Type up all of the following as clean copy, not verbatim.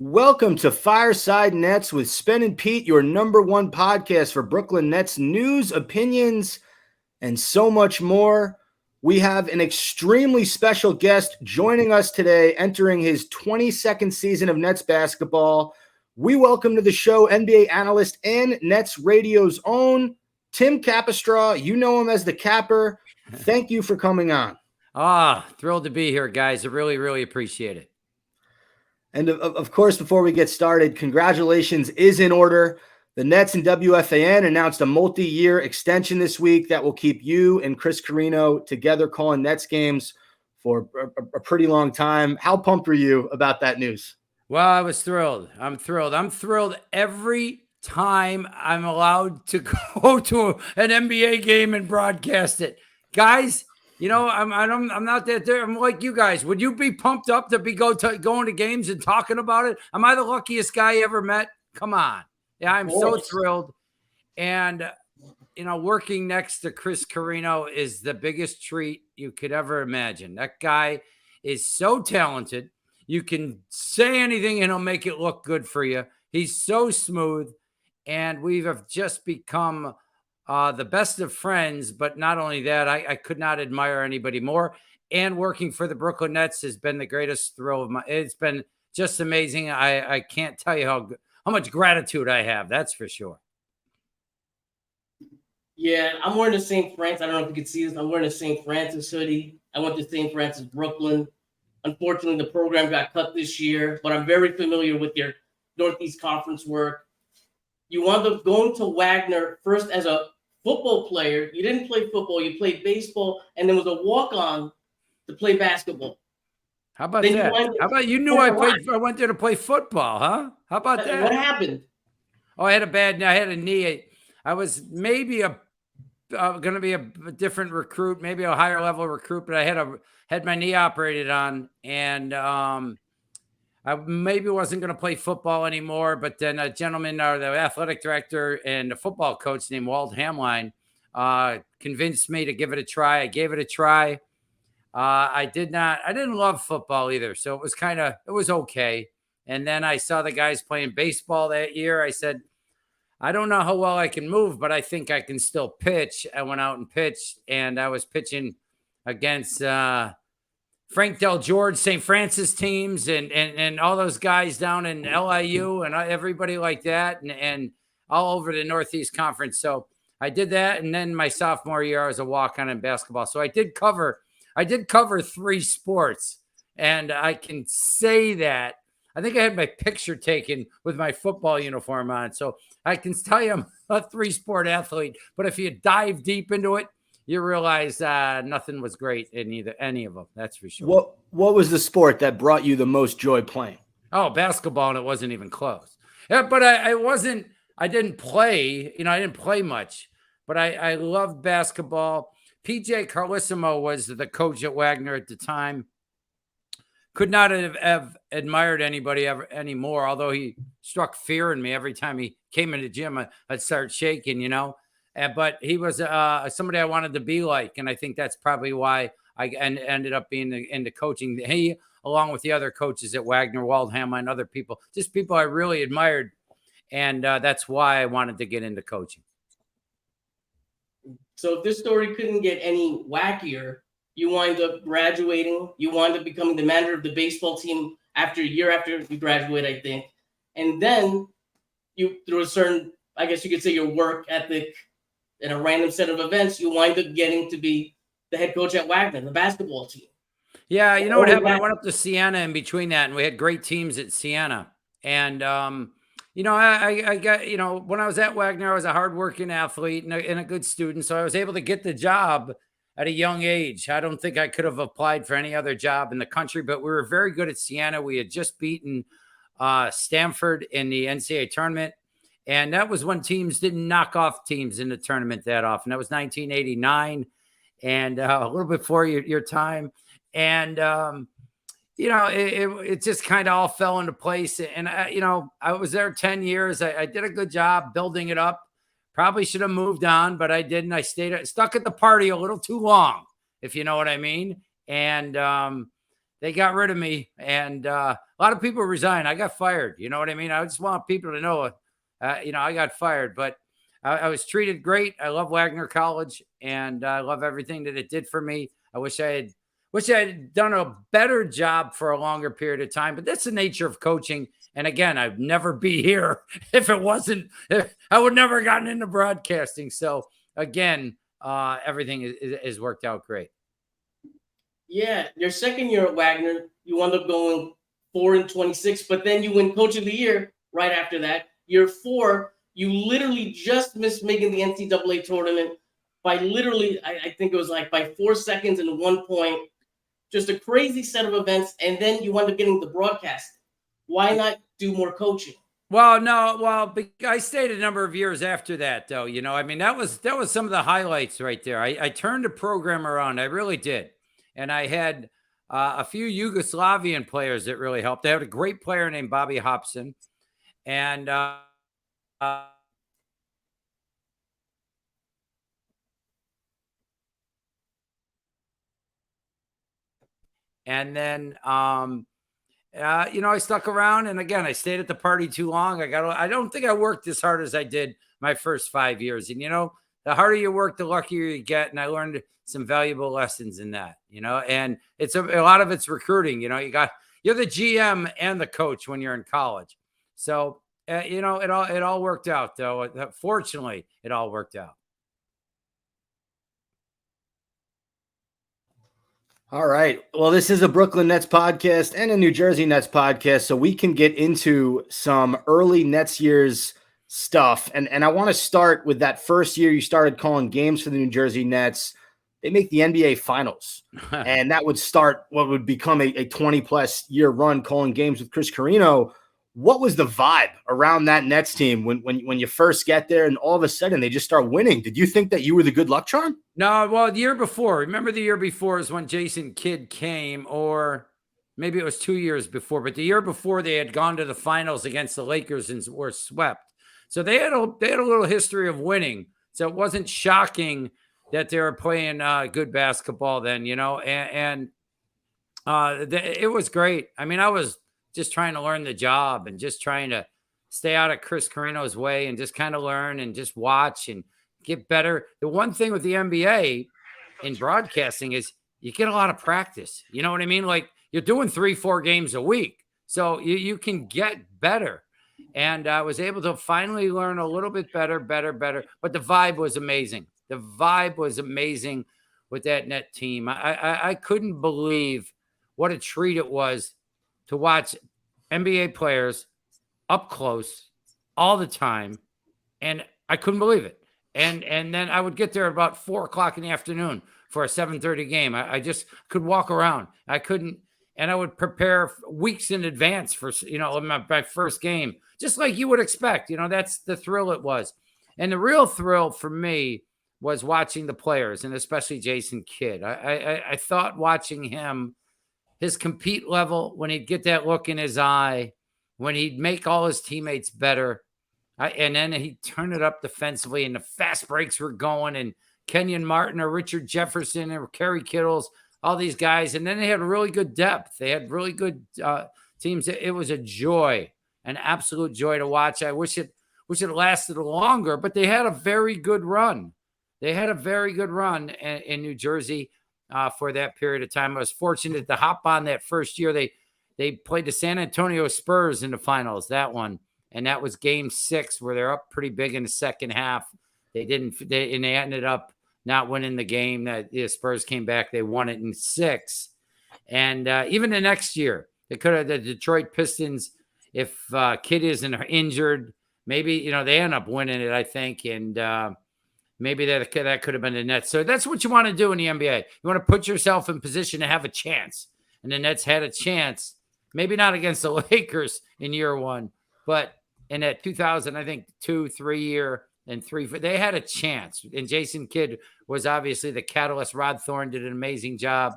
Welcome to Fireside Nets with Spen Pete, your number one podcast for Brooklyn Nets news, opinions, and so much more. We have an extremely special guest joining us today, entering his 22nd season of Nets basketball. We welcome to the show NBA analyst and Nets radio's own Tim Capstraw. You know him as the Capper. Thank you for coming on. Thrilled to be here, guys. I really appreciate it. And of course, before we get started, congratulations is in order. The Nets and WFAN announced a multi-year extension this week that will keep you and Chris Carino together calling Nets games for a pretty long time. How pumped were you about that news? Well, I was thrilled. I'm thrilled every time I'm allowed to go to an NBA game and broadcast it. Guys, you know, I'm not that there. I'm like you guys. Would you be pumped up to be going to games and talking about it? Am I the luckiest guy you ever met? Come on. Yeah, I'm so thrilled. And, you know, working next to Chris Carino is the biggest treat you could ever imagine. That guy is so talented. You can say anything and he'll make it look good for you. He's so smooth. And we have just become the best of friends. But not only that, I could not admire anybody more. And working for the Brooklyn Nets has been the greatest thrill of my. It's been just amazing. I can't tell you how much gratitude I have. That's for sure. Yeah, I'm wearing the St. Francis. I don't know if you can see this. I'm wearing the St. Francis hoodie. I went to St. Francis, Brooklyn. Unfortunately, the program got cut this year, but I'm very familiar with your Northeast Conference work. You wound up going to Wagner first as a football player. You didn't play football. You played baseball, and then was a walk-on to play basketball. How about that? How about you knew I went there to play football, huh? How about that? What happened? Oh, I had a knee. I was maybe going to be a different recruit, maybe a higher level recruit, but I had my knee operated on, and I maybe wasn't going to play football anymore. But then a gentleman, the athletic director and the football coach named Walt Hamline, convinced me to give it a try. I gave it a try. I didn't love football either. So it was okay. And then I saw the guys playing baseball that year. I said, I don't know how well I can move, but I think I can still pitch. I went out and pitched, and I was pitching against Frank Del George, St. Francis teams, and all those guys down in LIU and everybody like that, and all over the Northeast Conference. So I did that, and then my sophomore year, I was a walk-on in basketball. So I did cover 3 sports, and I can say that. I think I had my picture taken with my football uniform on. So I can tell you I'm a 3-sport athlete. But if you dive deep into it, you realize nothing was great in any of them. That's for sure. What was the sport that brought you the most joy playing? Oh, basketball, and it wasn't even close. Yeah, but I didn't play. You know, I didn't play much. But I loved basketball. PJ Carlissimo was the coach at Wagner at the time. Could not have admired anybody anymore, although he struck fear in me every time he came into the gym. I'd start shaking, you know. But he was somebody I wanted to be like, and I think that's probably why I ended up being into coaching. He, along with the other coaches at Wagner, Walt Hamline, and other people, just people I really admired, and that's why I wanted to get into coaching. So if this story couldn't get any wackier, you wind up graduating. You wind up becoming the manager of the baseball team after a year after you graduate, I think. And then you, through a certain, I guess you could say, your work ethic and a random set of events, you wind up getting to be the head coach at Wagner, the basketball team. Yeah, you know what happened? I went up to Siena in between that, and we had great teams at Siena. And, you know, I got, you know, when I was at Wagner, I was a hardworking athlete and a good student. So I was able to get the job at a young age. I don't think I could have applied for any other job in the country, but we were very good at Siena. We had just beaten Stanford in the NCAA tournament. And that was when teams didn't knock off teams in the tournament that often. That was 1989 and a little before your time. And, you know, it just kind of all fell into place. And, you know, I was there 10 years. I did a good job building it up. Probably should have moved on, but I didn't. I stuck at the party a little too long, if you know what I mean. And they got rid of me. And a lot of people resign. I got fired. You know what I mean? I just want people to know, I got fired, but I was treated great. I love Wagner College, and I love everything that it did for me. I wish I had done a better job for a longer period of time, but that's the nature of coaching. And again, I'd never be here if it wasn't. I would never have gotten into broadcasting. So again, everything is worked out great. Yeah, your second year at Wagner, you wound up going 4-26, but then you win Coach of the Year right after that. Year 4, you literally just missed making the NCAA tournament by literally, I think it was like by 4 seconds and 1 point. Just a crazy set of events, and then you wound up getting the broadcast. Why not do more coaching? Well, no, I stayed a number of years after that, though. I mean, that was some of the highlights right there. I turned the program around. I really did. And I had a few Yugoslavian players that really helped. They had a great player named Bobby Hobson. And then, I stuck around. And again, I stayed at the party too long. I don't think I worked as hard as I did my first 5 years. And, the harder you work, the luckier you get. And I learned some valuable lessons in that, and it's a lot of it's recruiting. You're the GM and the coach when you're in college. So, it all worked out, though. Fortunately, it all worked out. All right. Well, this is a Brooklyn Nets podcast and a New Jersey Nets podcast, so we can get into some early Nets years stuff. And I want to start with that first year you started calling games for the New Jersey Nets. They make the NBA Finals, and that would start what would become a 20-plus year run calling games with Chris Carino. What was the vibe around that Nets team when you first get there and all of a sudden they just start winning? Did you think that you were the good luck charm? No, well, the year before. Remember the year before is when Jason Kidd came, or maybe it was 2 years before. But the year before, they had gone to the finals against the Lakers and were swept. So they had a little history of winning. So it wasn't shocking that they were playing good basketball then, and it was great. I mean, I was just trying to learn the job and just trying to stay out of Chris Carino's way and just kind of learn and just watch and get better. The one thing with the NBA in broadcasting is you get a lot of practice. You know what I mean? Like you're doing 3-4 games a week. So you can get better. And I was able to finally learn a little bit better. But the vibe was amazing. The vibe was amazing with that net team. I couldn't believe what a treat it was to watch NBA players up close all the time. And I couldn't believe it. And then I would get there about 4:00 in the afternoon for a 7:30 game. I just could walk around. I couldn't. And I would prepare weeks in advance for, my first game, just like you would expect. That's the thrill it was. And the real thrill for me was watching the players, and especially Jason Kidd. I thought watching him, his compete level, when he'd get that look in his eye, when he'd make all his teammates better, and then he'd turn it up defensively, and the fast breaks were going, and Kenyon Martin or Richard Jefferson or Kerry Kittles, all these guys. And then they had really good depth. They had really good teams. It was a joy, an absolute joy to watch. I wish it lasted longer, but they had a very good run. They had a very good run in New Jersey for that period of time. I was fortunate to hop on that first year. They played the San Antonio Spurs in the finals, that one. And that was game 6 where they're up pretty big in the second half. They ended up not winning the game. The Spurs came back. They won it in 6. And even the next year, the Detroit Pistons, if Kidd isn't injured, maybe, they end up winning it, I think. And maybe that could have been the Nets. So that's what you want to do in the NBA. You want to put yourself in position to have a chance. And the Nets had a chance, maybe not against the Lakers in year 1, but in that 2000, I think 2-3 year and 3, they had a chance. And Jason Kidd was obviously the catalyst. Rod Thorne did an amazing job.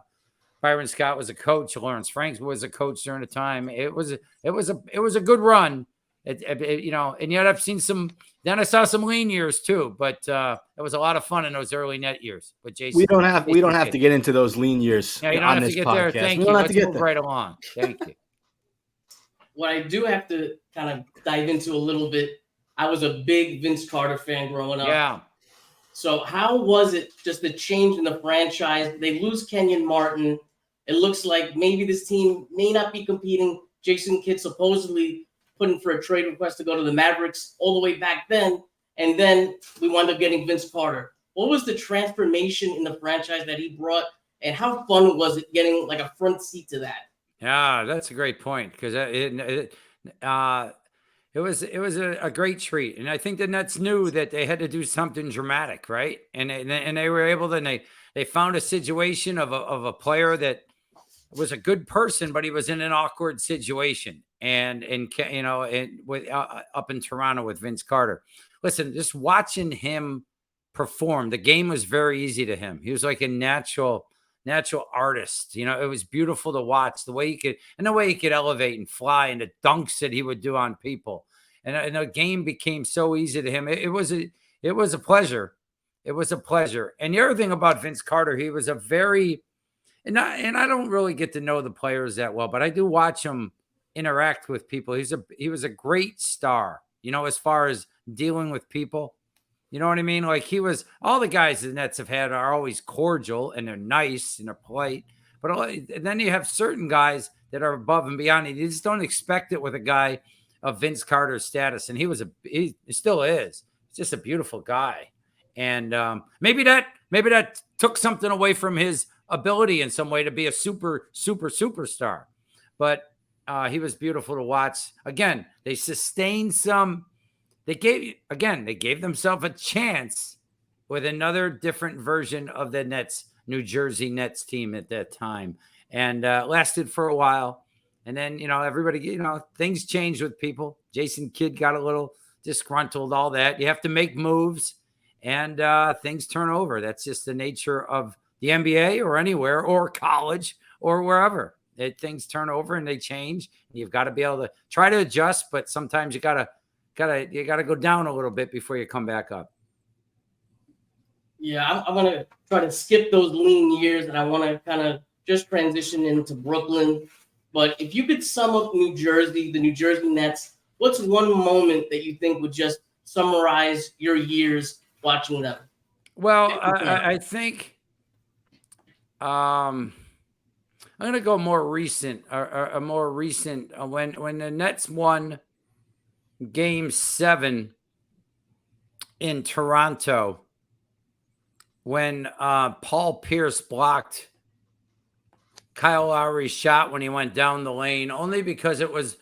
Byron Scott was a coach. Lawrence Franks was a coach during the time. It was a good run. And yet I've seen some. Then I saw some lean years too. But it was a lot of fun in those early net years. But Jason, we don't have to get into those lean years. Yeah, you don't have to get there. Thank you. Let's move right along. Thank you. what I do have to kind of dive into a little bit, I was a big Vince Carter fan growing up. Yeah. So how was it just the change in the franchise? They lose Kenyon Martin. It looks like maybe this team may not be competing. Jason Kidd supposedly put in for a trade request to go to the Mavericks all the way back then. And then we wound up getting Vince Carter. What was the transformation in the franchise that he brought? And how fun was it getting like a front seat to that? Yeah, that's a great point because it was a great treat, and I think the Nets knew that they had to do something dramatic, right? And they were able to. They found a situation of a player that was a good person, but he was in an awkward situation, and with up in Toronto with Vince Carter. Listen, just watching him perform, the game was very easy to him. He was like a natural artist. It was beautiful to watch the way he could elevate and fly, and the dunks that he would do on people. And the game became so easy to him. It was a pleasure. It was a pleasure. And the other thing about Vince Carter, he was a very, and I don't really get to know the players that well, but I do watch him interact with people. He was a great star, as far as dealing with people. You know what I mean? Like all the guys the Nets have had are always cordial and they're nice and they're polite. But then you have certain guys that are above and beyond. You just don't expect it with a guy of Vince Carter's status. And he still is. He's just a beautiful guy. And maybe that took something away from his ability in some way to be a superstar. But he was beautiful to watch. Again, they sustained some. They gave themselves a chance with another different version of the New Jersey Nets team at that time, and lasted for a while. And then, everybody, things changed with people. Jason Kidd got a little disgruntled, all that. You have to make moves, and things turn over. That's just the nature of the NBA or anywhere or college or wherever. Things turn over and they change. You've got to be able to try to adjust, but sometimes you got to go down a little bit before you come back up. Yeah, I'm going to try to skip those lean years, and I want to kind of just transition into Brooklyn. But if you could sum up the New Jersey Nets, what's one moment that you think would just summarize your years watching them? Well, I think I'm going to go more recent, a more recent, when the Nets won Game 7 in Toronto, when Paul Pierce blocked Kyle Lowry's shot when he went down the lane, only because it was,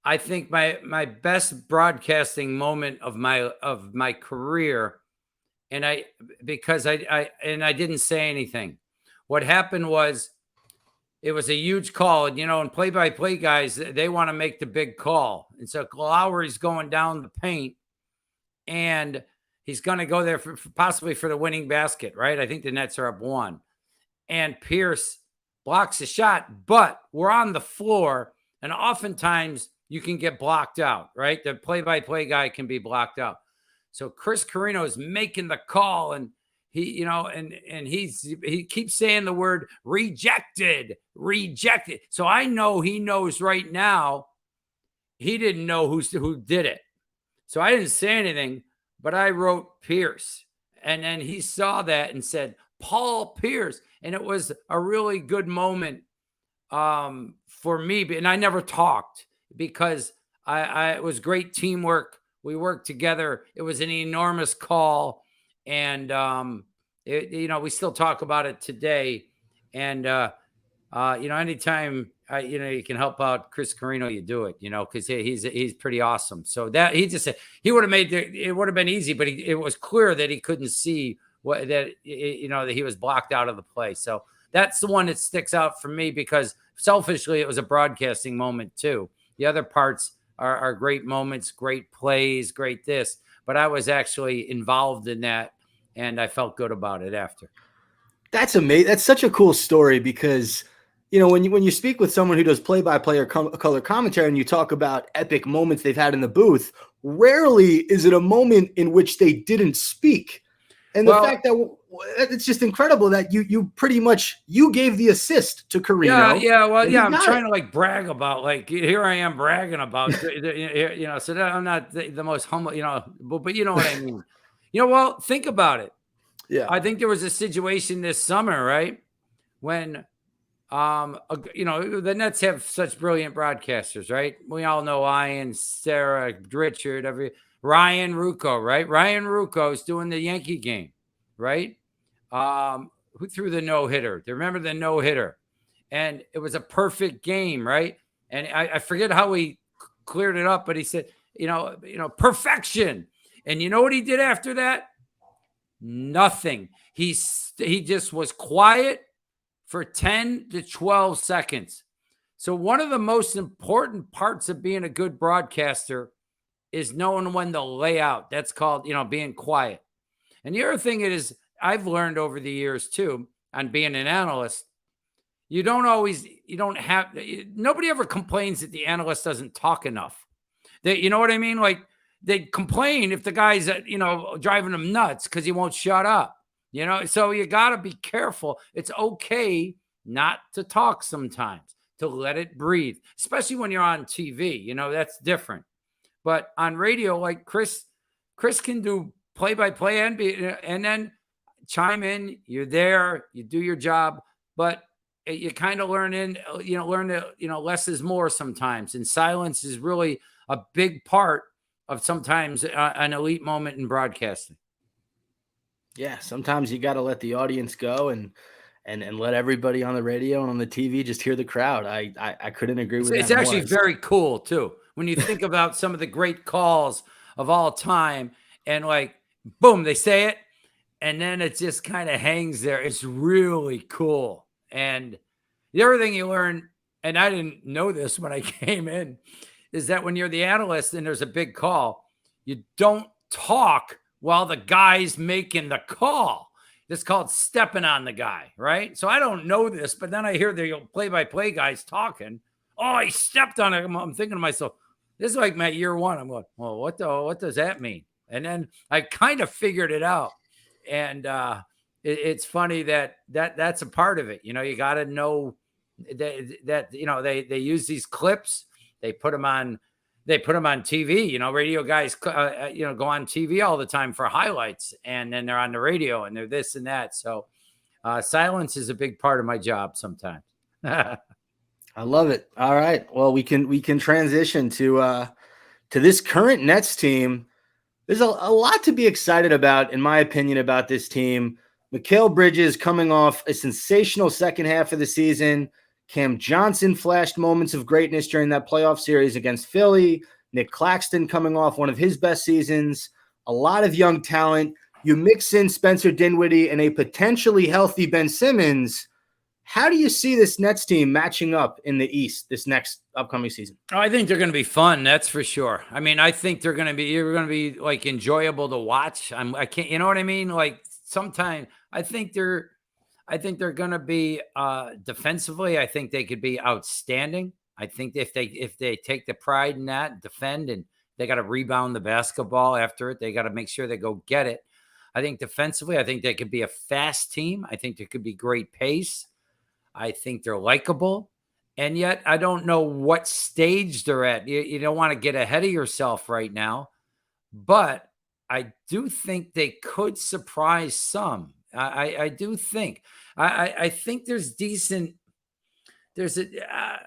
I think, my best broadcasting moment of my career, and I didn't say anything. What happened was, it was a huge call, and play-by-play guys, they want to make the big call. And so Lowry's going down the paint, and he's going to go there for possibly for the winning basket, right? I think the Nets are up 1. And Pierce blocks the shot, but we're on the floor, and oftentimes you can get blocked out, right? The play-by-play guy can be blocked out. So Chris Carino is making the call, and he, and he keeps saying the word rejected. So I know he knows right now he didn't know who did it. So I didn't say anything, but I wrote Pierce. And then he saw that and said, Paul Pierce. And it was a really good moment for me. And I never talked because it was great teamwork. We worked together. It was an enormous call. And, we still talk about it today. And, anytime, you can help out Chris Carino, you do it, because he's pretty awesome. So that he just said he would have it would have been easy, but it was clear that he couldn't see that he was blocked out of the play. So that's the one that sticks out for me because selfishly, it was a broadcasting moment too. The other parts are great moments, great plays, great this. But I was actually involved in that, and I felt good about it after. That's amazing. That's such a cool story because, when you speak with someone who does play-by-play or color commentary and you talk about epic moments they've had in the booth, rarely is it a moment in which they didn't speak. And the fact that it's just incredible that you pretty much you gave the assist to Carino. I'm trying to like brag about, like, here I am bragging about, so that I'm not the most humble, but you know what I mean. Well, think about it. Yeah, I think there was a situation this summer, right, when the Nets have such brilliant broadcasters, right? We all know Ian, Sarah, Richard, Ryan Rucco, right? Ryan Rucco is doing the Yankee game, right? Who threw the no-hitter? Do you remember the no-hitter? And it was a perfect game, right? And I forget how he cleared it up, but he said, perfection. And you know what he did after that? Nothing. He just was quiet for 10 to 12 seconds. So one of the most important parts of being a good broadcaster is knowing when to lay out. That's called, being quiet. And the other thing is, I've learned over the years too, on being an analyst, nobody ever complains that the analyst doesn't talk enough. You know what I mean? Like, they complain if the guy's, driving them nuts because he won't shut up. So you got to be careful. It's okay not to talk sometimes, to let it breathe, especially when you're on TV. That's different. But on radio, like Chris can do play-by-play and then chime in. You're there, you do your job, but you kind of learn that, less is more sometimes. And silence is really a big part of sometimes an elite moment in broadcasting. Yeah, sometimes you got to let the audience go and let everybody on the radio and on the TV just hear the crowd. I couldn't agree with that. It's actually very cool too when you think about some of the great calls of all time, and like, boom, they say it, and then it just kind of hangs there. It's really cool. And the other thing you learn, and I didn't know this when I came in, is that when you're the analyst and there's a big call, you don't talk while the guy's making the call. It's called stepping on the guy, right? So I don't know this, but then I hear the play-by-play guys talking. Oh, he stepped on it. I'm thinking to myself, this is like my year one. I'm going, well, what does that mean? And then I kind of figured it out. And it's funny that's a part of it. You got to know that they use these clips. They put them on TV. Radio guys, go on TV all the time for highlights, and then they're on the radio and they're this and that. So silence is a big part of my job sometimes. I love it. All right. Well, we can transition to this current Nets team. There's a lot to be excited about, in my opinion, about this team. Mikal Bridges coming off a sensational second half of the season. Cam Johnson flashed moments of greatness during that playoff series against Philly. Nick Claxton coming off one of his best seasons. A lot of young talent. You mix in Spencer Dinwiddie and a potentially healthy Ben Simmons. How do you see this Nets team matching up in the East this next upcoming season? I think they're going to be fun. That's for sure. I mean, I think you're going to be like enjoyable to watch. I can't, you know what I mean? Like, sometimes I think they're going to be defensively. I think they could be outstanding. I think if they take the pride in that, defend, and they got to rebound the basketball after it, they got to make sure they go get it. I think defensively, I think they could be a fast team. I think there could be great pace. I think they're likable. And yet I don't know what stage they're at. You don't want to get ahead of yourself right now, but I do think they could surprise some. I do think. I think there's decent. I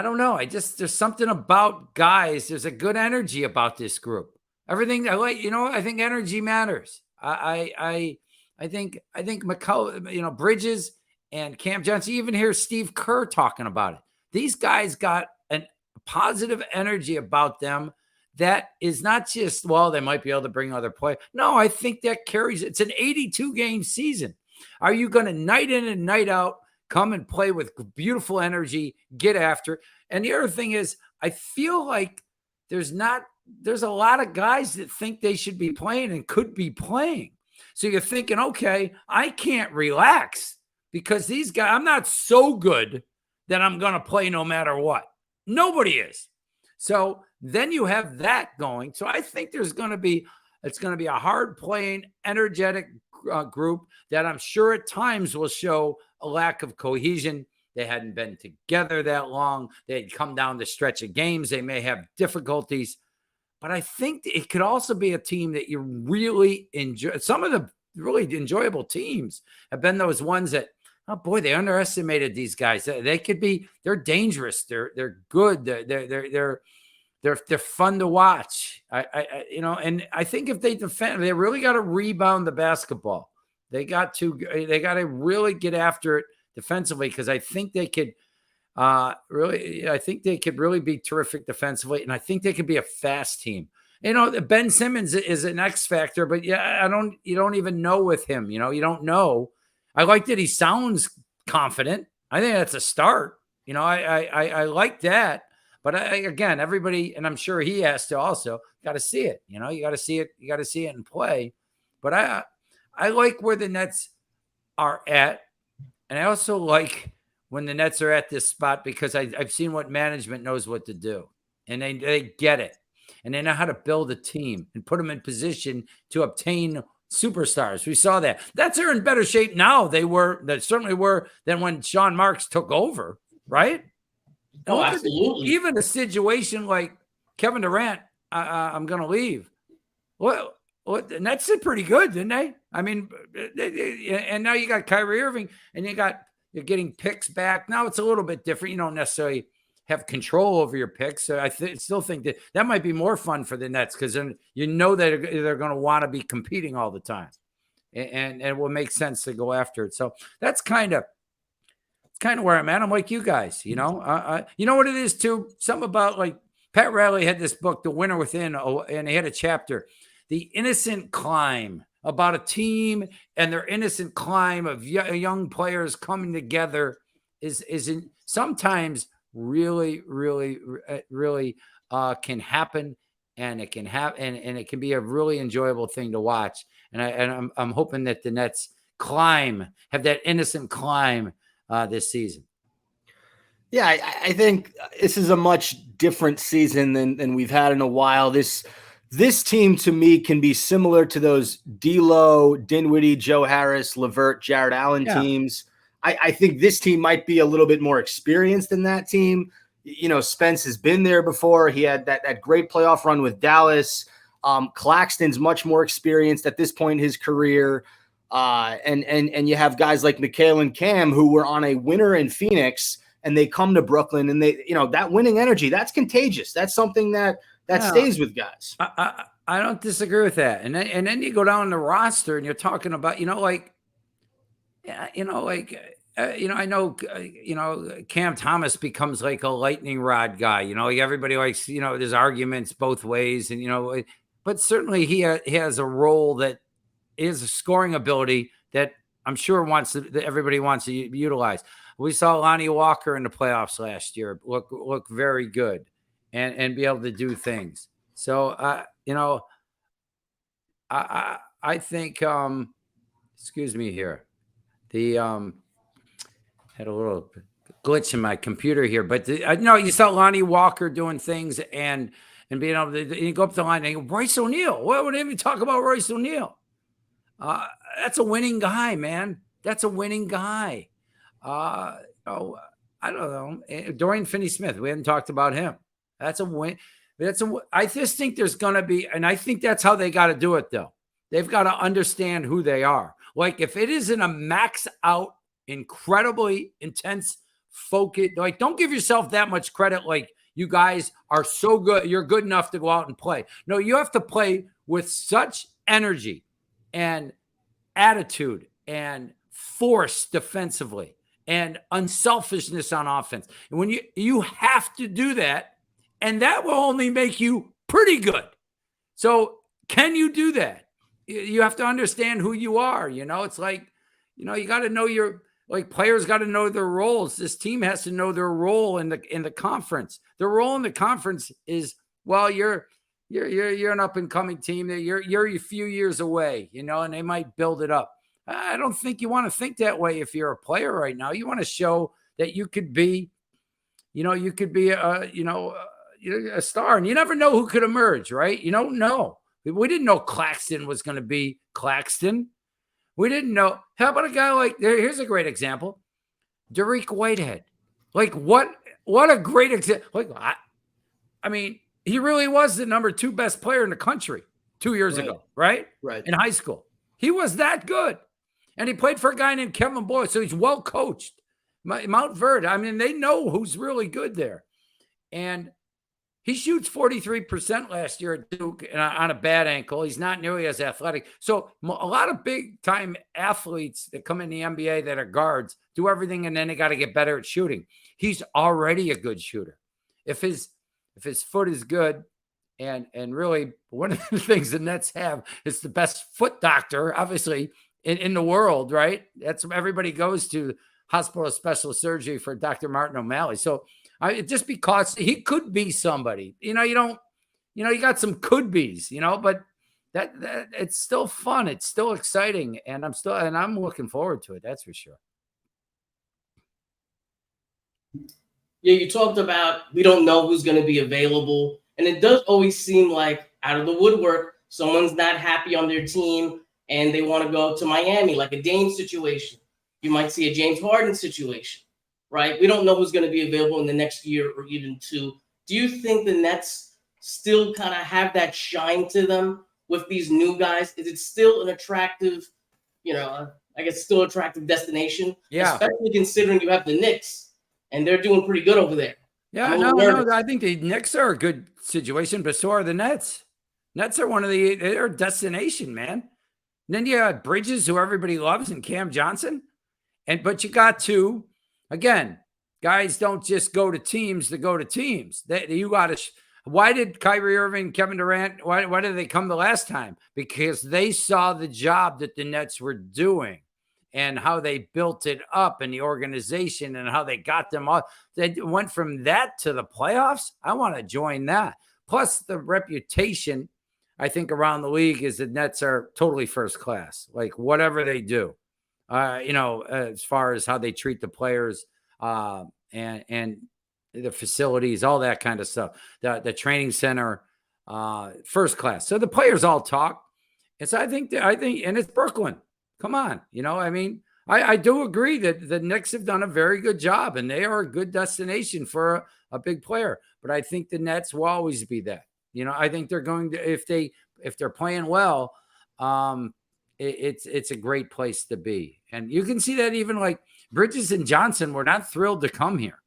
don't know. There's something about guys. There's a good energy about this group. Everything I like, I think energy matters. I think Mikal, Bridges and Cam Johnson, even hear Steve Kerr talking about it. These guys got a positive energy about them that is not just, well, they might be able to bring other players. No, I think that carries. It's an 82-game season. Are you going to night in and night out come and play with beautiful energy, get after it? And the other thing is, I feel like there's a lot of guys that think they should be playing and could be playing. So you're thinking, okay, I can't relax because these guys, I'm not so good that I'm going to play no matter what. Nobody is. So then you have that going. So I think it's going to be a hard playing, energetic group that I'm sure at times will show a lack of cohesion. They hadn't been together that long. They had come down the stretch of games. They may have difficulties, but I think it could also be a team that you really enjoy. Some of the really enjoyable teams have been those ones that, oh boy, they underestimated these guys. They could be, they're dangerous. They're good. They're fun to watch. And I think if they defend, they really got to rebound the basketball. They got to really get after it defensively, because I think they could really be terrific defensively, and I think they could be a fast team. Ben Simmons is an X factor, but you don't even know with him. You don't know. I like that he sounds confident. I think that's a start. I like that. But again, everybody, and I'm sure he has to also, got to see it. You got to see it. You got to see it in play. But I like where the Nets are at. And I also like when the Nets are at this spot, because I've seen what management knows what to do. And they get it. And they know how to build a team and put them in position to obtain superstars. We saw that. That's are in better shape now. They certainly were than when Sean Marks took over, right? Oh, absolutely. Even a situation like Kevin Durant, I'm going to leave. Well, the Nets did pretty good, didn't they? I mean, and now you got Kyrie Irving, and you're getting picks back. Now it's a little bit different. You don't necessarily have control over your picks. So I still think that might be more fun for the Nets, because then that they're going to want to be competing all the time, and it will make sense to go after it. So that's kind of where I'm at. I'm like you guys, you know what it is too. Something about, like, Pat Riley had this book, The Winner Within, and he had a chapter, The Innocent Climb, about a team and their innocent climb of young players coming together is sometimes really, really, really can happen, and it can and it can be a really enjoyable thing to watch. And I'm hoping that the Nets have that innocent climb this season. Yeah, I think this is a much different season than we've had in a while. This team, to me, can be similar to those D'Lo, Dinwiddie, Joe Harris, LeVert, Jared Allen teams. I think this team might be a little bit more experienced than that team. Spence has been there before. He had that great playoff run with Dallas. Claxton's much more experienced at this point in his career. And you have guys like Mikal and Cam, who were on a winner in Phoenix, and they come to Brooklyn, and they, that winning energy, that's contagious. That's something that stays with guys. I don't disagree with that. And then you go down the roster, and you're talking about, I know, Cam Thomas becomes like a lightning rod guy. Everybody likes, there's arguments both ways, and but certainly he has a role that is a scoring ability that I'm sure that everybody wants to utilize. We saw Lonnie Walker in the playoffs last year look very good and be able to do things. So I think excuse me here. The had a little glitch in my computer here, but you saw Lonnie Walker doing things and being able to, you go up the line and go, Royce O'Neal. What would even talk about Royce O'Neal? That's a winning guy, man. That's a winning guy. I don't know. Dorian Finney-Smith. We hadn't talked about him. That's a win. I just think there's going to be, and I think that's how they got to do it, though. They've got to understand who they are. Like, if it isn't a max out, incredibly intense focus, like, don't give yourself that much credit. Like, you guys are so good. You're good enough to go out and play. No, you have to play with such energy and attitude and force defensively and unselfishness on offense. And when you have to do that, and that will only make you pretty good. So can you do that? You have to understand who you are. It's like, you got to know players got to know their roles. This team has to know their role in the conference. Their role in the conference is, well, you're an up and coming team. You're a few years away, and they might build it up. I don't think you want to think that way if you're a player right now. You want to show that you could be, a star, and you never know who could emerge, right? You don't know. We didn't know Claxton was going to be Claxton. We didn't know. How about a guy like, here's a great example, Dariq Whitehead. Like, what a great example. Like, I mean, he really was the number 2 best player in the country 2 years ago, right? Right. In high school. He was that good. And he played for a guy named Kevin Boyd, so he's well coached. Mount Verde, I mean, they know who's really good there. And he shoots 43% last year at Duke on a bad ankle. He's not nearly as athletic. So a lot of big-time athletes that come in the NBA that are guards do everything, and then they got to get better at shooting. He's already a good shooter. If his foot is good, and really one of the things the Nets have is the best foot doctor, obviously, in the world, right? That's what everybody goes to, Hospital of Special Surgery for Dr. Martin O'Malley. So just because he could be somebody, you got some could be's, but that it's still fun. It's still exciting. And I'm looking forward to it. That's for sure. Yeah, you talked about we don't know who's going to be available. And it does always seem like out of the woodwork, someone's not happy on their team and they want to go to Miami, like a Dame situation. You might see a James Harden situation, right? We don't know who's going to be available in the next year or even 2. Do you think the Nets still kind of have that shine to them with these new guys? Is it still an attractive, still attractive destination? Yeah. Especially considering you have the Knicks and they're doing pretty good over there. Yeah, no, I think the Knicks are a good situation, but so are the Nets. Nets are they're a destination, man. And then you got Bridges, who everybody loves, and Cam Johnson. But you got to, again, guys don't just go to teams to go to teams. Why did Kyrie Irving, Kevin Durant, why did they come the last time? Because they saw the job that the Nets were doing and how they built it up and the organization and how they got them all. They went from that to the playoffs. I want to join that. Plus the reputation, I think, around the league is the Nets are totally first class, like whatever they do, as far as how they treat the players and the facilities, all that kind of stuff, the training center, first class. So the players all talk. And so I think, and it's Brooklyn. Come on. I do agree that the Knicks have done a very good job and they are a good destination for a big player. But I think the Nets will always be that. I think they're going to, if they're playing well, it's a great place to be. And you can see that even like Bridges and Johnson were not thrilled to come here.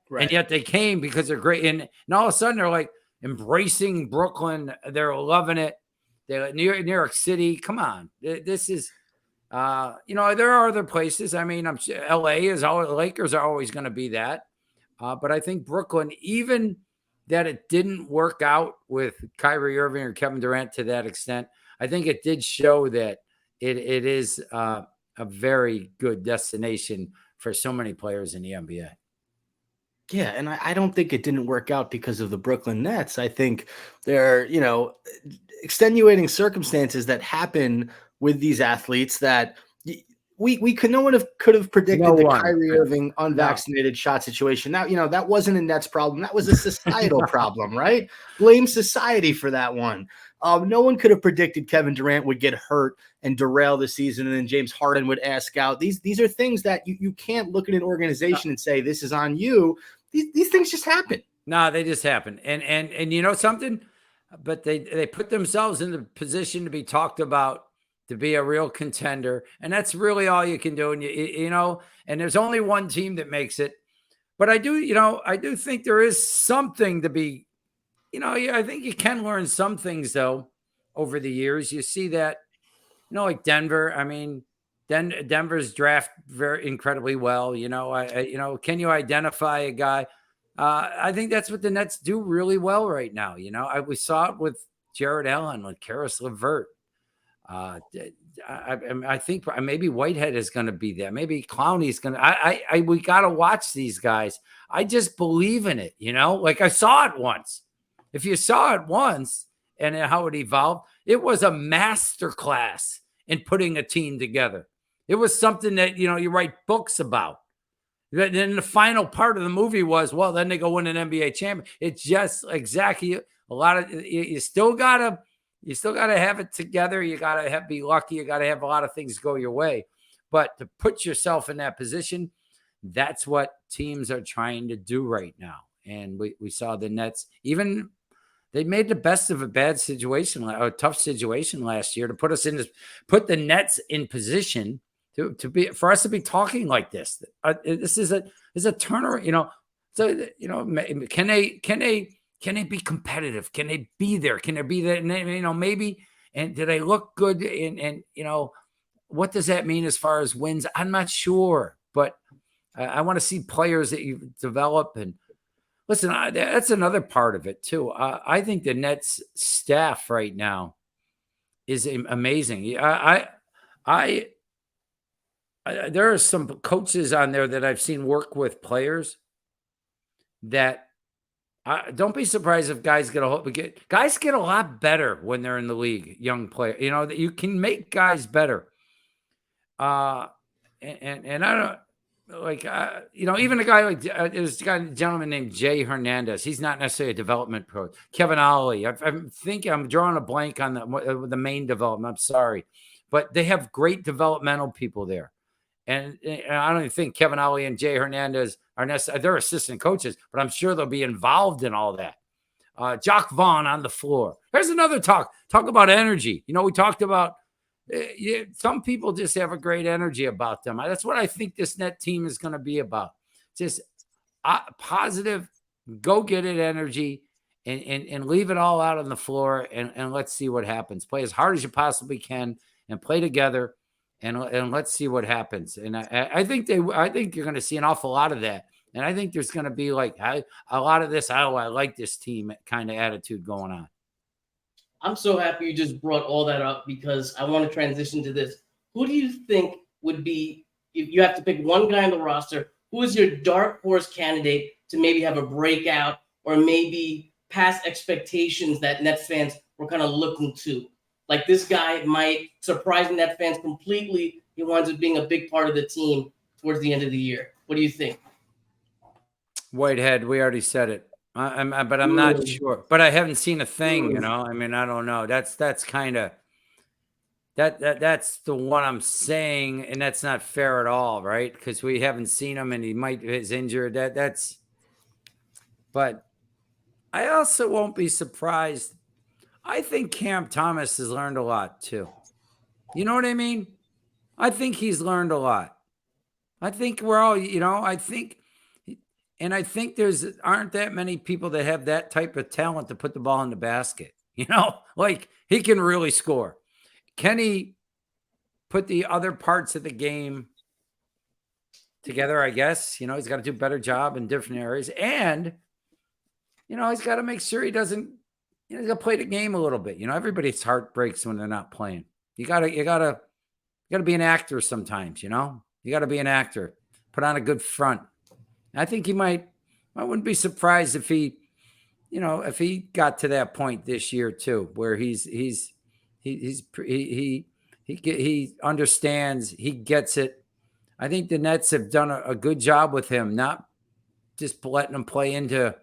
Right. And yet they came because they're great. And all of a sudden they're like embracing Brooklyn. They're loving it. They're New York City. Come on. This is, there are other places. I mean, LA Lakers are always going to be that. But I think Brooklyn, even that it didn't work out with Kyrie Irving or Kevin Durant to that extent, I think it did show that it is a very good destination for so many players in the NBA. Yeah, and I don't think it didn't work out because of the Brooklyn Nets. I think there are, extenuating circumstances that happen with these athletes that no one could have predicted the Kyrie Irving unvaccinated shot situation. Now, that wasn't a Nets problem. That was a societal problem, right? Blame society for that one. No one could have predicted Kevin Durant would get hurt and derail the season, and then James Harden would ask out. These are things that you can't look at an organization and say, this is on you. These things just happen. No, they just happen. And you know something? But they put themselves in the position to be talked about, to be a real contender. And that's really all you can do. And, and there's only one team that makes it. But I do think there is something to be, I think you can learn some things, though, over the years. You see that, like Denver. I mean, Denver's draft very incredibly well. Can you identify a guy? I think that's what the Nets do really well right now. We saw it with Jared Allen, with Karis LeVert. I think maybe Whitehead is going to be there. Maybe Clowney's going to. We got to watch these guys. I just believe in it. Like I saw it once. If you saw it once and how it evolved, it was a masterclass in putting a team together. It was something that you write books about. Then the final part of the movie was, well, then they go win an NBA champion. It's just exactly a lot of. You still gotta. You still got to have it together. You got to be lucky. You got to have a lot of things go your way. But to put yourself in that position, that's what teams are trying to do right now. And we saw the Nets, even they made the best of a bad situation, a tough situation last year to put the Nets in position to be, for us to be talking like this. This is a turnaround, so, can they be competitive? Can they be there? Can there be that, maybe, and do they look good? And what does that mean as far as wins? I'm not sure, but I want to see players that you develop. And listen, that's another part of it too. I think the Nets staff right now is amazing. There are some coaches on there that I've seen work with players that don't be surprised if guys get a lot better when they're in the league. Young player, that you can make guys better. And I don't even a guy like there's a gentleman named Jay Hernandez. He's not necessarily a development coach. Kevin Ollie. I'm drawing a blank on the main development. I'm sorry, but they have great developmental people there. And I don't even think Kevin Ollie and Jay Hernandez are necessarily, they're assistant coaches, but I'm sure they'll be involved in all that. Jock Vaughn on the floor. Here's another talk about energy. We talked about some people just have a great energy about them. That's what I think this Net team is going to be about. Just positive, go get it energy and leave it all out on the floor and let's see what happens. Play as hard as you possibly can and play together. And let's see what happens. And I think you're going to see an awful lot of that. And I think there's going to be like a lot of this, I like this team kind of attitude going on. I'm so happy you just brought all that up because I want to transition to this. Who do you think would be, if you have to pick one guy on the roster, who is your dark horse candidate to maybe have a breakout or maybe past expectations that Nets fans were kind of looking to? Like this guy might surprise Net fans completely. He winds up being a big part of the team towards the end of the year. What do you think? Whitehead, we already said it. But I'm not sure. But I haven't seen a thing, I don't know. That's kind of that's the one I'm saying, and that's not fair at all, right? Because we haven't seen him, and he is injured. But I also won't be surprised. I think Cam Thomas has learned a lot too. You know what I mean? I think he's learned a lot. I think we're all, I think there's aren't that many people that have that type of talent to put the ball in the basket. Like he can really score. Can he put the other parts of the game together? I guess, he's got to do a better job in different areas. And, he's got to make sure he doesn't, he's got to play the game a little bit. Everybody's heart breaks when they're not playing. You gotta be an actor sometimes, You got to be an actor. Put on a good front. I think I wouldn't be surprised if he got to that point this year too, where he understands, he gets it. I think the Nets have done a good job with him, not just letting him play into,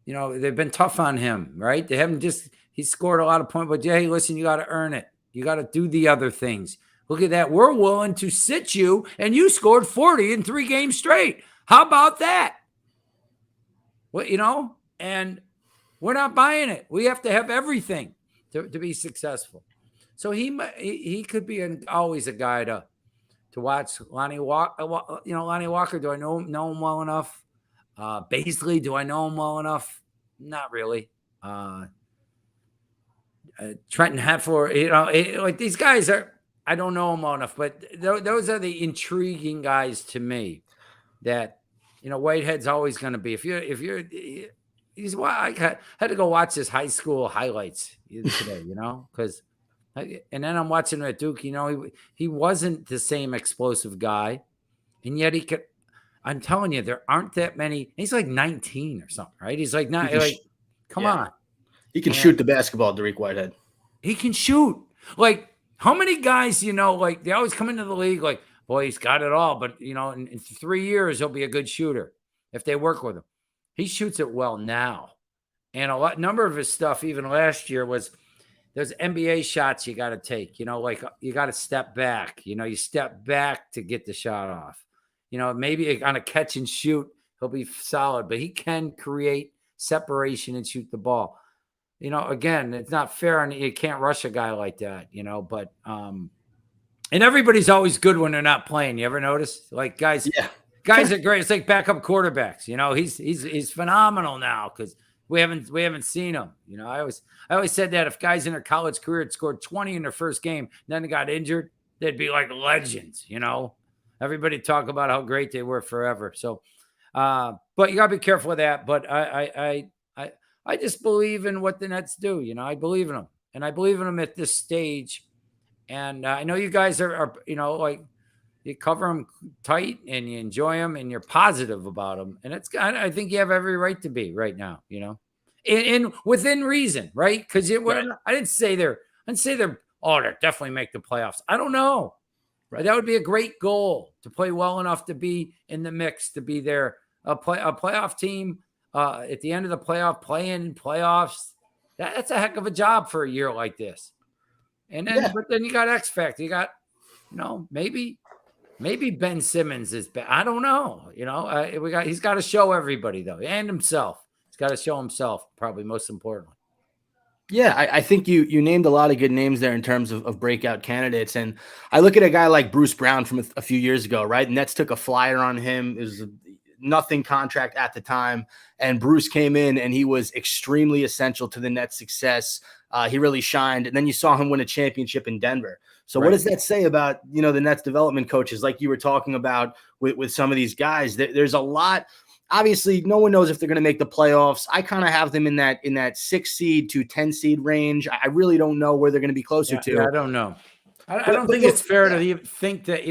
they've been tough on him, right? They haven't he scored a lot of points, but hey, listen, you got to earn it. You got to do the other things. Look at that. We're willing to sit you, and you scored 40 in 3 games straight. How about that? Well, and we're not buying it. We have to have everything to be successful. So he could be always a guy to watch. Lonnie Walker. Lonnie Walker. Do I know him well enough? Baisley. Do I know him well enough? Not really. Trenton Hatfield. Like these guys are. I don't know him well enough, but those are the intriguing guys to me. That Whitehead's always going to be. I had to go watch his high school highlights today, because, and then I'm watching him at Duke. He wasn't the same explosive guy, and yet he could. I'm telling you, there aren't that many. He's like 19 or something, right? He's like not like, come on. He can shoot the basketball, Derek Whitehead. He can shoot. Like how many guys, like they always come into the league like, boy, he's got it all, but in 3 years he'll be a good shooter if they work with him. He shoots it well now, and number of his stuff even last year was there's NBA shots you got to take, like you got to step back, you step back to get the shot off, maybe on a catch and shoot, he'll be solid, but he can create separation and shoot the ball. Again, it's not fair and you can't rush a guy like that, but, and everybody's always good when they're not playing. You ever notice? Like guys are great. It's like backup quarterbacks. He's phenomenal now because we haven't seen him. I always said that if guys in their college career had scored 20 in their first game, then they got injured, they'd be like legends. Everybody talk about how great they were forever. So, but you gotta be careful with that. But I just believe in what the Nets do. I believe in them, and I believe in them at this stage. And I know you guys are like you cover them tight and you enjoy them and you're positive about them. And I think you have every right to be right now, and within reason, right? Because I didn't say they're definitely make the playoffs. I don't know. Right. That would be a great goal to play well enough to be in the mix, to be there, a playoff team at the end of the playing playoffs. That's a heck of a job for a year like this. And then, but then you got X Factor. You got, maybe Ben Simmons is bad. I don't know. He's got to show everybody though, and himself. He's got to show himself, probably most importantly. Yeah, I think you named a lot of good names there in terms of breakout candidates. And I look at a guy like Bruce Brown from a few years ago, right? Nets took a flyer on him. It was nothing contract at the time. And Bruce came in and he was extremely essential to the Nets' success. He really shined. And then you saw him win a championship in Denver. So What does that say about, the Nets development coaches, like you were talking about with some of these guys? There's a lot. Obviously, no one knows if they're going to make the playoffs. I kind of have them in that 6 seed to 10 seed range. I really don't know where they're going to be closer to. Yeah, I don't know. I don't think it's fair to even think that,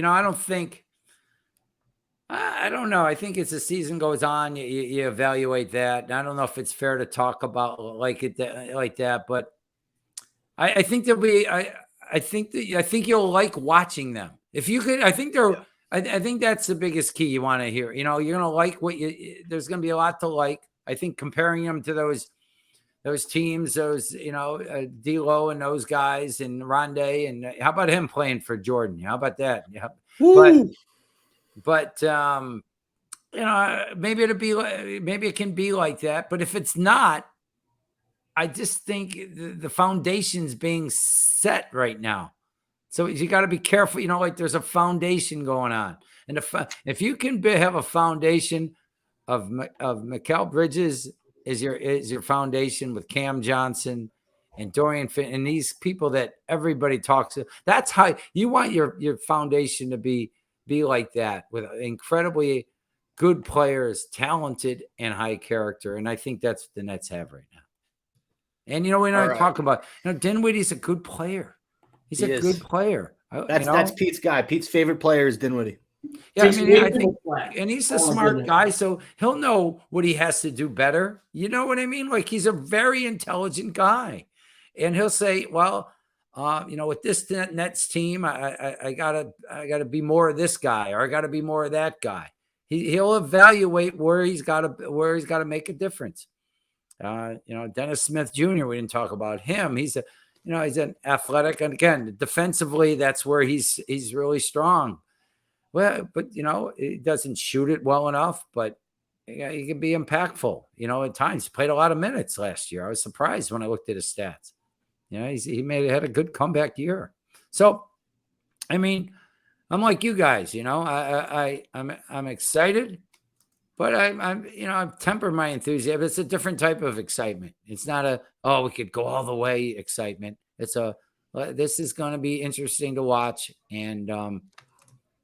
I don't know. I think as the season goes on, you evaluate that. And I don't know if it's fair to talk about like that, but I think there'll be. I think you'll like watching them. If you could, I think they're. I think that's the biggest key you want to hear. You're gonna like there's gonna be a lot to like. I think comparing them to those teams, D'Lo and those guys and Rondé, and how about him playing for Jordan? How about that? Yeah, but maybe it can be like that. But if it's not, I just think the foundation's being set right now. So you got to be careful, like there's a foundation going on. And if you can have a foundation of Mikal Bridges is your foundation with Cam Johnson and Dorian Finn and these people that everybody talks to, that's how you want your foundation to be like that, with incredibly good players, talented and high character. And I think that's what the Nets have right now. And, we're not talking about, Dinwiddie's a good player. He's a good player. That's Pete's guy. Pete's favorite player is Dinwiddie. Yeah, I think, and he's a smart guy, so he'll know what he has to do better. You know what I mean? Like he's a very intelligent guy, and he'll say, "Well, with this Nets team, I gotta be more of this guy, or I gotta be more of that guy." He'll evaluate where he's got to make a difference. Dennis Smith Jr. We didn't talk about him. He's an athletic, and again, defensively, that's where he's really strong. Well, but he doesn't shoot it well enough, but he can be impactful. At times, he played a lot of minutes last year. I was surprised when I looked at his stats. He had a good comeback year. So, I mean, I'm like you guys. I'm excited, but I've tempered my enthusiasm. It's a different type of excitement. It's not we could go all the way excitement. It's this is going to be interesting to watch, and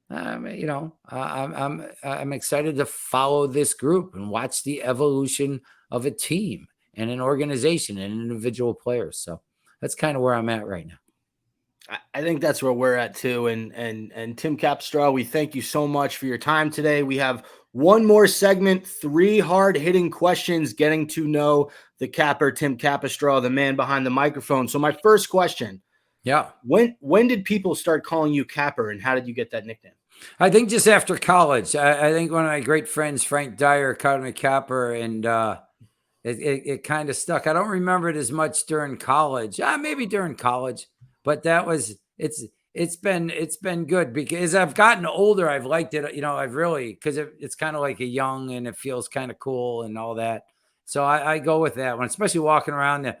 I'm excited to follow this group and watch the evolution of a team and an organization and individual players. So that's kind of where I'm at right now. I think that's where we're at too. And Tim Capstraw, we thank you so much for your time today. We have one more segment, 3 hard-hitting questions, getting to know the capper, Tim Capstraw, the man behind the microphone. So my first question. Yeah. When did people start calling you Capper, and how did you get that nickname? I think just after college. I think one of my great friends, Frank Dyer, called me Capper, and it kind of stuck. I don't remember it as much during college. Maybe during college, but it's been good because as I've gotten older, I've liked it. I've really, because it's kind of like a young and it feels kind of cool and all that. So I go with that one, especially walking around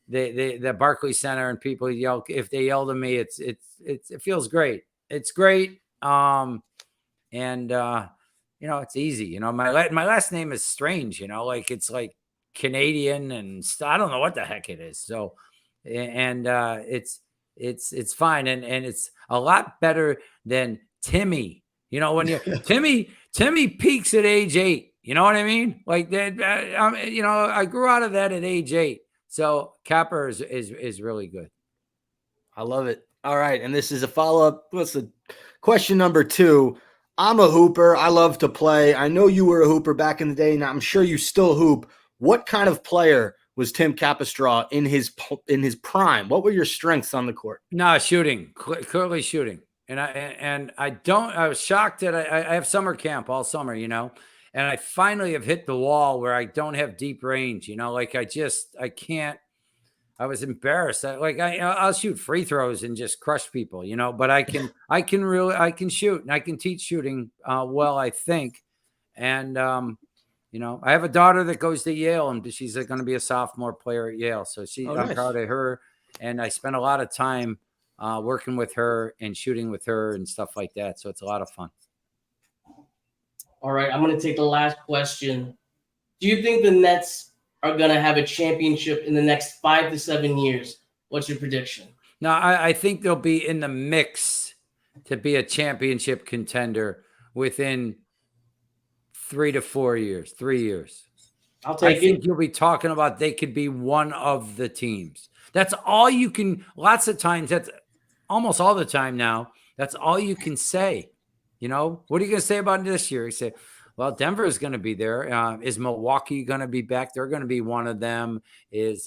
the Barclays Center and people yell. If they yell to me, it feels great. It's great. It's easy. My last name is strange. Like it's like Canadian and I don't know what the heck it is. So, and it's fine, and it's a lot better than Timmy. When you Timmy peaks at age 8. You know what I mean? Like that. I grew out of that at age 8. So Capper is really good. I love it. All right, and this is a follow-up. Question number 2. I'm a hooper. I love to play. I know you were a hooper back in the day, and I'm sure you still hoop. What kind of player was Tim Capstraw in his prime? What were your strengths on the court? No, shooting, clearly shooting. And I was shocked that I have summer camp all summer, and I finally have hit the wall where I don't have deep range, like I can't. I was embarrassed. I'll shoot free throws and just crush people, but I can shoot and I can teach shooting well, I think. And, I have a daughter that goes to Yale and she's going to be a sophomore player at Yale. So I'm proud of her. And I spent a lot of time working with her and shooting with her and stuff like that. So it's a lot of fun. All right. I'm going to take the last question. Do you think the Nets are going to have a championship in the next 5 to 7 years? What's your prediction? No, I think they'll be in the mix to be a championship contender within 3 to 4 years, 3 years. I'll take it. I think you'll be talking about they could be one of the teams. That's all you can, lots of times, that's almost all the time now, that's all you can say. What are you going to say about this year? You say, well, Denver is going to be there. Is Milwaukee going to be back? They're going to be one of them. You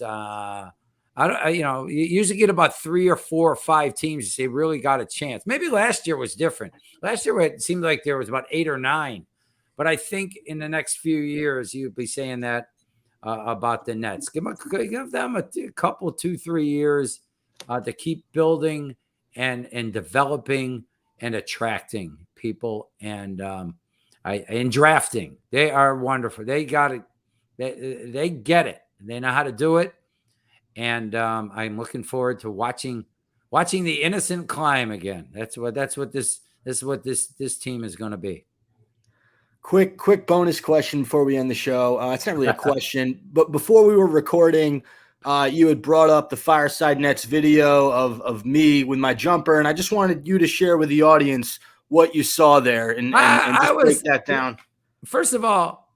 usually get about 3 or 4 or 5 teams they really got a chance. Maybe last year was different. Last year it seemed like there was about 8 or 9. But I think in the next few years you'd be saying that about the Nets. Give them a couple, 2, 3 years to keep building and developing and attracting people and drafting. They are wonderful. They got it. They get it. They know how to do it. And I'm looking forward to watching the innocent climb again. That's what this team is going to be. Quick bonus question before we end the show. It's not really a question, but before we were recording, you had brought up the Fireside Nets video of me with my jumper, and I just wanted you to share with the audience what you saw there and just break that down. First of all,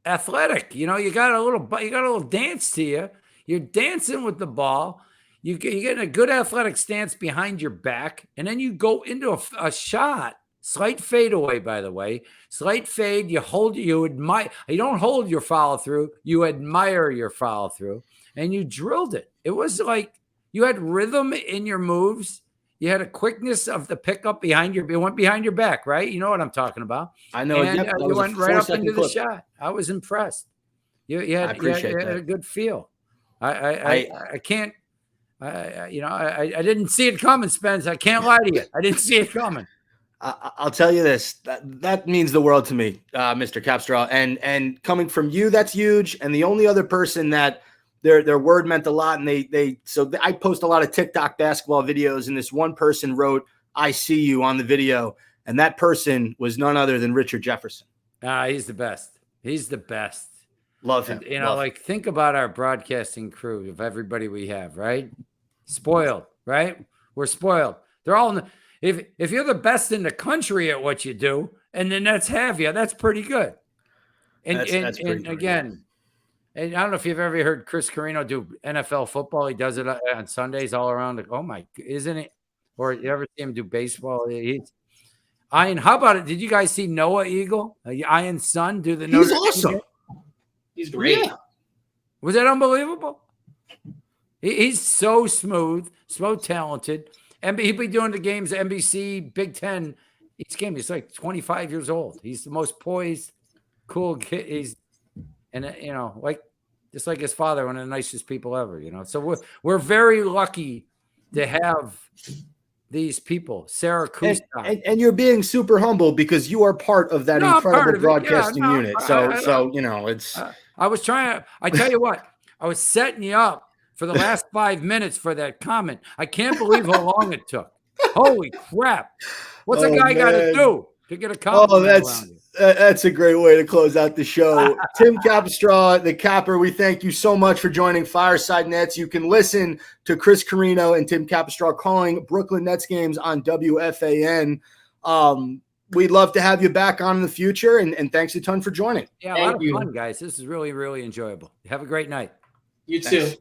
athletic. You got a little dance to you. You're dancing with the ball. You get a good athletic stance behind your back, and then you go into a shot. Slight fade away, by the way. Slight fade. You admire. You don't hold your follow through. You admire your follow through, and you drilled it. It was like you had rhythm in your moves. You had a quickness of the pickup behind it went behind your back, right? You know what I'm talking about. I know. And you went right up into the shot. I was impressed. You had a good feel. I can't. I didn't see it coming, Spence. I can't lie to you. I didn't see it coming. I'll tell you this, that means the world to me, Mr. Capstraw, and coming from you, that's huge. And the only other person that their word meant a lot, and I post a lot of TikTok basketball videos, and this one person wrote, "I see you" on the video, and that person was none other than Richard Jefferson. He's the best. He's the best. Love him. Think about our broadcasting crew of everybody we have, right? Spoiled, right? We're spoiled. They're all if you're the best in the country at what you do, and the Nets have you, that's pretty good. And again, and I don't know if you've ever heard Chris Carino do NFL football. He does it on Sundays all around. Oh my, isn't it? Or you ever see him do baseball? Ian, how about it? Did you guys see Noah Eagle, Ian's son, do the? He's awesome. He's great. Yeah. Was that unbelievable? He's so smooth, so talented. And he'll be doing the games, NBC, Big Ten. Each game, he's like 25 years old. He's the most poised, cool kid. And like just like his father, one of the nicest people ever. So we're very lucky to have these people. Sarah Kustok. And you're being super humble because you are part of that incredible broadcasting unit. So it's. I was trying. I tell you what, I was setting you up for the last 5 minutes for that comment. I can't believe how long it took. Holy crap! What's a guy got to do to get a compliment around you? That's a great way to close out the show. Tim Capstraw, the Capper, we thank you so much for joining Fireside Nets. You can listen to Chris Carino and Tim Capstraw calling Brooklyn Nets games on WFAN. We'd love to have you back on in the future, and thanks a ton for joining. Yeah, a lot of fun, guys. This is really, really enjoyable. Have a great night. You too.